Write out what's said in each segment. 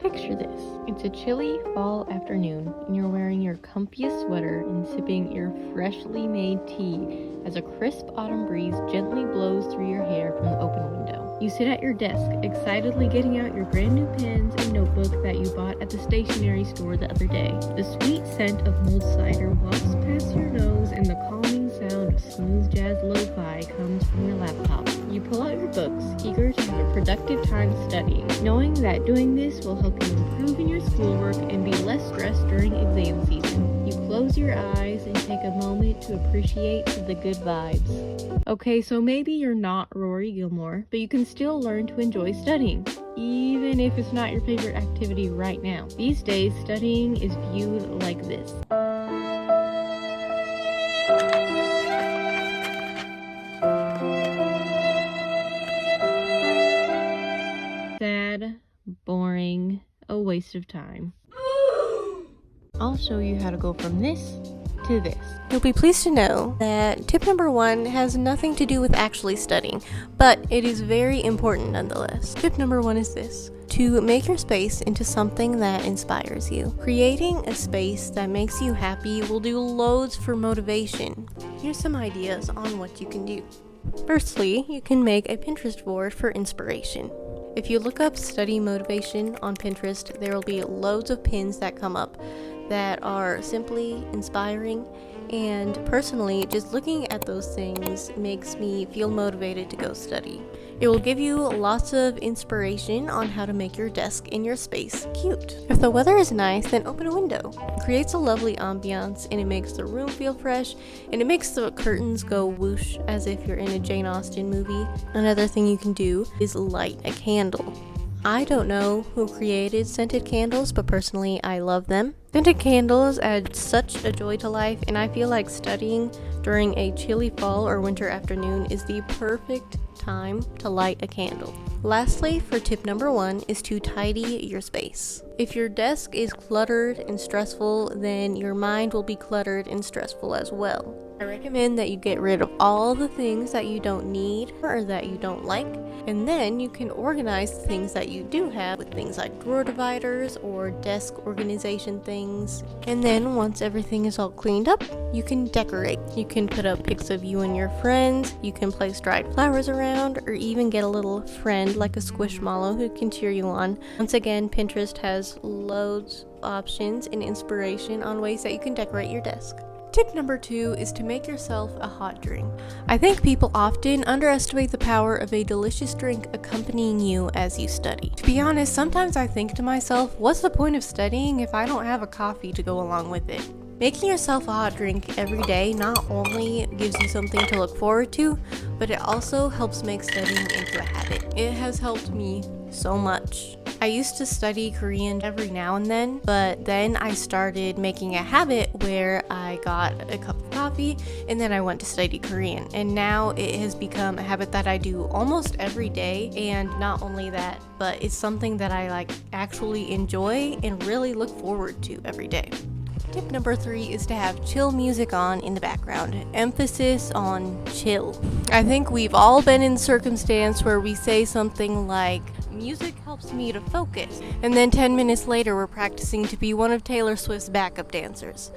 Picture this. It's a chilly fall afternoon, and you're wearing your comfiest sweater and sipping your freshly made tea as a crisp autumn breeze gently blows through your hair from the open window. You sit at your desk, excitedly getting out your brand new pens and notebook that you bought at the stationery store the other day. The sweet scent of mulled cider wafts past your nose, and the calming sound of smooth jazz lo-fi comes from your laptop. You pull out your books, eager to have a productive time studying, knowing that doing this will help you improve in your schoolwork and be less stressed during exam season. You close your eyes and take a moment to appreciate the good vibes. Okay, so maybe you're not Rory Gilmore, but you can still learn to enjoy studying, even if it's not your favorite activity right now. These days, studying is viewed like this. Sad, boring, a waste of time. I'll show you how to go from this to this. You'll be pleased to know that tip number 1 has nothing to do with actually studying, but it is very important nonetheless. Tip number 1 is this: to make your space into something that inspires you. Creating a space that makes you happy will do loads for motivation. Here's some ideas on what you can do. Firstly, you can make a Pinterest board for inspiration. If you look up study motivation on Pinterest, there will be loads of pins that come up that are simply inspiring, and personally, just looking at those things makes me feel motivated to go study. It will give you lots of inspiration on how to make your desk in your space cute. If the weather is nice, then open a window. It creates a lovely ambiance, and it makes the room feel fresh, and it makes the curtains go whoosh as if you're in a Jane Austen movie. Another thing you can do is light a candle. I don't know who created scented candles, but personally I love them. Scented candles add such a joy to life, and I feel like studying during a chilly fall or winter afternoon is the perfect time to light a candle. Lastly, for tip number 1 is to tidy your space. If your desk is cluttered and stressful, then your mind will be cluttered and stressful as well. I recommend that you get rid of all the things that you don't need or that you don't like, and then you can organize the things that you do have with things like drawer dividers or desk organization things. And then once everything is all cleaned up, you can decorate. You can put up pics of you and your friends, you can place dried flowers around, or even get a little friend like a squishmallow who can cheer you on. Once again, Pinterest has loads of options and inspiration on ways that you can decorate your desk. Tip number 2 is to make yourself a hot drink. I think people often underestimate the power of a delicious drink accompanying you as you study. To be honest, sometimes I think to myself, what's the point of studying if I don't have a coffee to go along with it? Making yourself a hot drink every day not only gives you something to look forward to, but it also helps make studying into a habit. It has helped me so much. I used to study Korean every now and then, but then I started making a habit where I got a cup of coffee and then I went to study Korean. And now it has become a habit that I do almost every day. And not only that, but it's something that I actually enjoy and really look forward to every day. Tip number 3 is to have chill music on in the background. Emphasis on chill. I think we've all been in a circumstance where we say something like, music helps me to focus, and then 10 minutes later we're practicing to be one of Taylor Swift's backup dancers.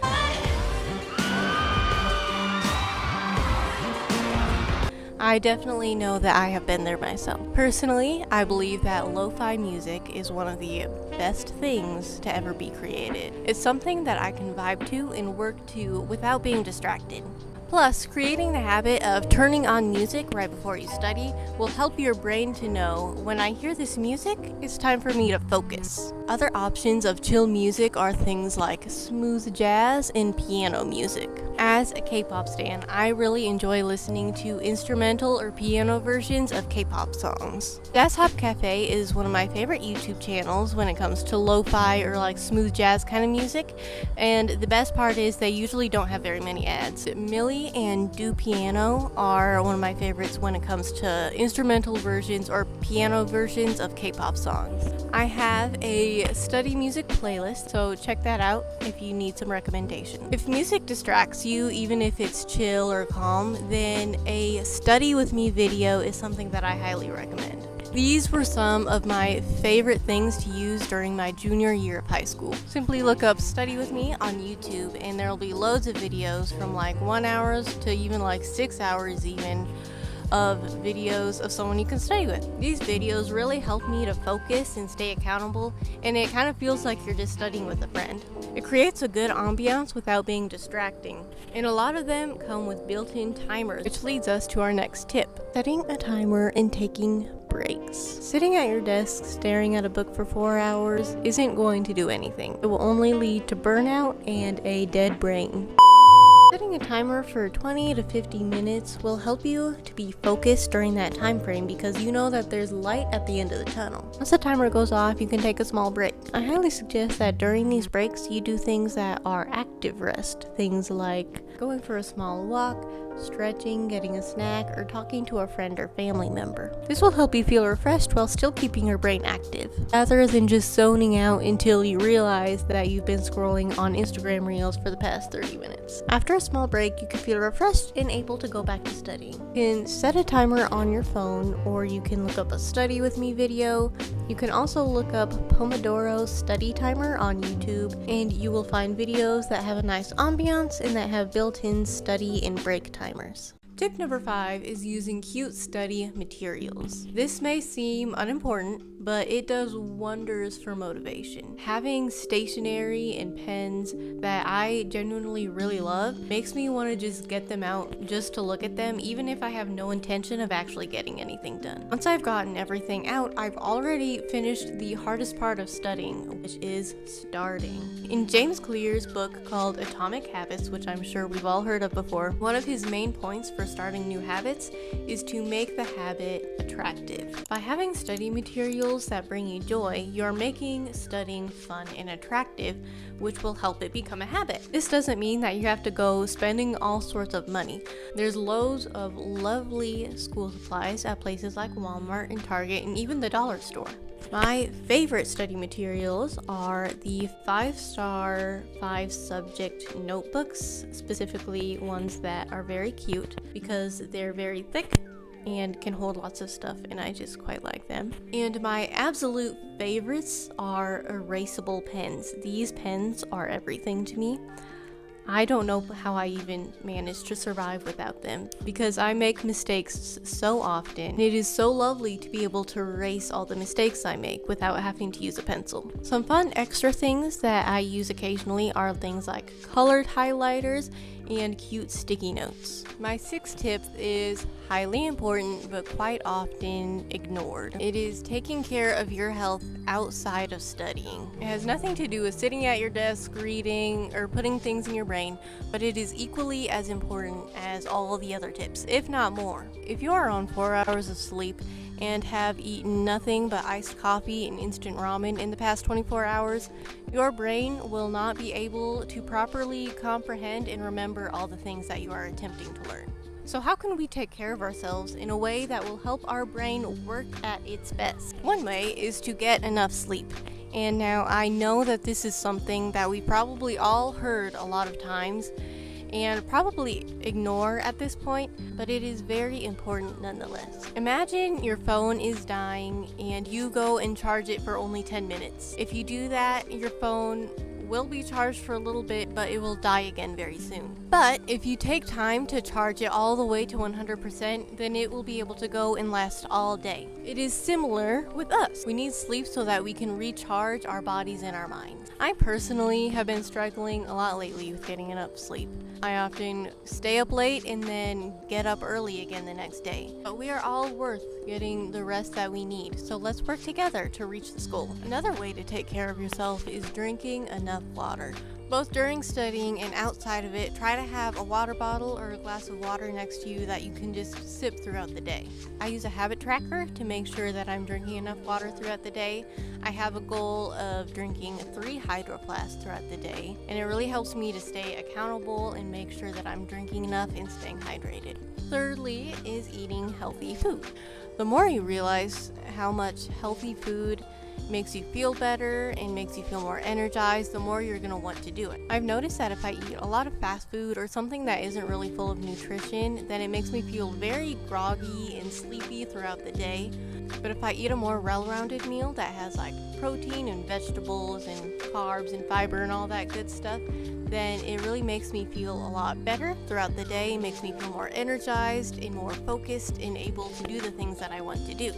I definitely know that I have been there myself. Personally, I believe that lo-fi music is one of the best things to ever be created. It's something that I can vibe to and work to without being distracted. Plus, creating the habit of turning on music right before you study will help your brain to know, when I hear this music, it's time for me to focus. Other options of chill music are things like smooth jazz and piano music. As a K-pop stan, I really enjoy listening to instrumental or piano versions of K-pop songs. Jazz Hop Cafe is one of my favorite YouTube channels when it comes to lo-fi or smooth jazz kind of music, and the best part is they usually don't have very many ads. Millie and Do Piano are one of my favorites when it comes to instrumental versions or piano versions of K-pop songs. I have a study music playlist, so check that out if you need some recommendations. If music distracts you, even if it's chill or calm, then a study with me video is something that I highly recommend. These were some of my favorite things to use during my junior year of high school. Simply look up Study With Me on YouTube and there'll be loads of videos from like 1 hour to even like 6 hours even of videos of someone you can study with. These videos really help me to focus and stay accountable, and it kind of feels like you're just studying with a friend. It creates a good ambiance without being distracting, and a lot of them come with built-in timers, which leads us to our next tip: setting a timer and taking breaks. Sitting at your desk staring at a book for 4 hours isn't going to do anything. It will only lead to burnout and a dead brain. Setting a timer for 20 to 50 minutes will help you to be focused during that time frame because you know that there's light at the end of the tunnel. Once the timer goes off, you can take a small break. I highly suggest that during these breaks, you do things that are active rest. Things like going for a small walk, stretching, getting a snack, or talking to a friend or family member. This will help you feel refreshed while still keeping your brain active, rather than just zoning out until you realize that you've been scrolling on Instagram Reels for the past 30 minutes. After a small break, you can feel refreshed and able to go back to studying. You can set a timer on your phone, or you can look up a Study With Me video. You can also look up Pomodoro study timer on YouTube, and you will find videos that have a nice ambiance and that have built-in study and break timers. Tip number 5 is using cute study materials. This may seem unimportant, but it does wonders for motivation. Having stationery and pens that I genuinely really love makes me want to just get them out just to look at them, even if I have no intention of actually getting anything done. Once I've gotten everything out, I've already finished the hardest part of studying, which is starting. In James Clear's book called Atomic Habits, which I'm sure we've all heard of before, one of his main points for starting new habits is to make the habit attractive. By having study materials that bring you joy, you're making studying fun and attractive, which will help it become a habit. This doesn't mean that you have to go spending all sorts of money. There's loads of lovely school supplies at places like Walmart and Target and even the dollar store. My favorite study materials are the 5-star, 5-subject notebooks, specifically ones that are very cute because they're very thick and can hold lots of stuff, and I just quite like them. And my absolute favorites are erasable pens. These pens are everything to me. I don't know how I even manage to survive without them because I make mistakes so often. It is so lovely to be able to erase all the mistakes I make without having to use a pencil. Some fun extra things that I use occasionally are things like colored highlighters and cute sticky notes. My 6th tip is highly important but quite often ignored. It is taking care of your health outside of studying. It has nothing to do with sitting at your desk reading or putting things in your brain, but it is equally as important as all the other tips, if not more. If you are on 4 hours of sleep and have eaten nothing but iced coffee and instant ramen in the past 24 hours, your brain will not be able to properly comprehend and remember all the things that you are attempting to learn. So how can we take care of ourselves in a way that will help our brain work at its best? One way is to get enough sleep. And now I know that this is something that we probably all heard a lot of times and probably ignore at this point, but it is very important nonetheless. Imagine your phone is dying and you go and charge it for only 10 minutes. If you do that, your phone will be charged for a little bit, but it will die again very soon. But if you take time to charge it all the way to 100%, then it will be able to go and last all day. It is similar with us. We need sleep so that we can recharge our bodies and our minds. I personally have been struggling a lot lately with getting enough sleep. I often stay up late and then get up early again the next day. But we are all worth getting the rest that we need, so let's work together to reach this goal. Another way to take care of yourself is drinking enough water. Both during studying and outside of it, try to have a water bottle or a glass of water next to you that you can just sip throughout the day. I use a habit tracker to make sure that I'm drinking enough water throughout the day. I have a goal of drinking 3 Hydro Flasks throughout the day, and it really helps me to stay accountable and make sure that I'm drinking enough and staying hydrated. Thirdly is eating healthy food. The more you realize how much healthy food makes you feel better and makes you feel more energized, the more you're going to want to do it. I've noticed that if I eat a lot of fast food or something that isn't really full of nutrition, then it makes me feel very groggy and sleepy throughout the day. But if I eat a more well-rounded meal that has like protein and vegetables and carbs and fiber and all that good stuff, then it really makes me feel a lot better throughout the day. It makes me feel more energized and more focused and able to do the things that I want to do.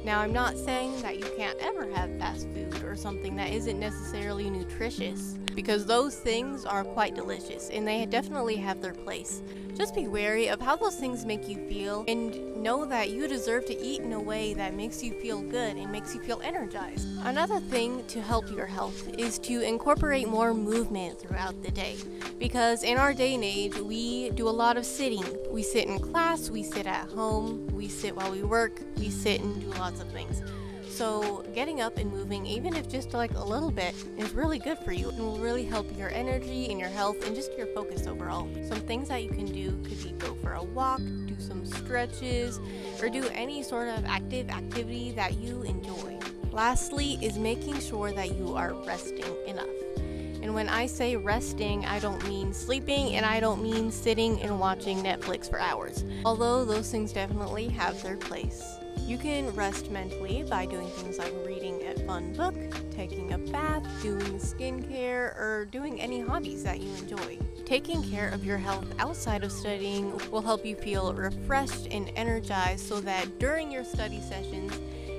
Now, I'm not saying that you can't ever have fast food or something that isn't necessarily nutritious, because those things are quite delicious and they definitely have their place. Just be wary of how those things make you feel and know that you deserve to eat in a way that makes you feel good and makes you feel energized. Another thing to help your health is to incorporate more movement throughout the day, because in our day and age, we do a lot of sitting. We sit in class, we sit at home, we sit while we work, we sit and do lots of things. So getting up and moving, even if just like a little bit, is really good for you and will really help your energy and your health and just your focus overall. Some things that you can do could be go for a walk, do some stretches, or do any sort of active activity that you enjoy. Lastly is making sure that you are resting enough. And when I say resting, I don't mean sleeping and I don't mean sitting and watching Netflix for hours, although those things definitely have their place. You can rest mentally by doing things like reading a fun book, taking a bath, doing skincare, or doing any hobbies that you enjoy. Taking care of your health outside of studying will help you feel refreshed and energized so that during your study sessions,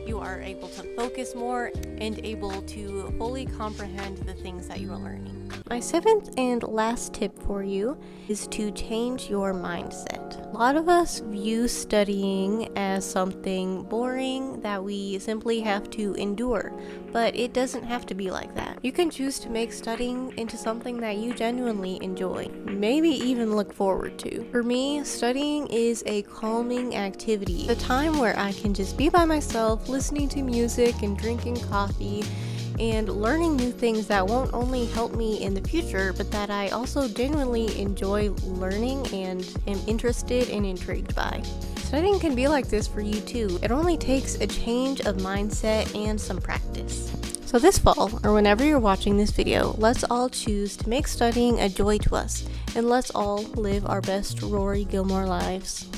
you are able to focus more and able to fully comprehend the things that you are learning. My seventh and last tip for you is to change your mindset. A lot of us view studying as something boring that we simply have to endure, but it doesn't have to be like that. You can choose to make studying into something that you genuinely enjoy, maybe even look forward to. For me, studying is a calming activity, a time where I can just be by myself, listening to music and drinking coffee, and learning new things that won't only help me in the future, but that I also genuinely enjoy learning and am interested and intrigued by. Studying can be like this for you too. It only takes a change of mindset and some practice. So this fall, or whenever you're watching this video, let's all choose to make studying a joy to us, and let's all live our best Rory Gilmore lives.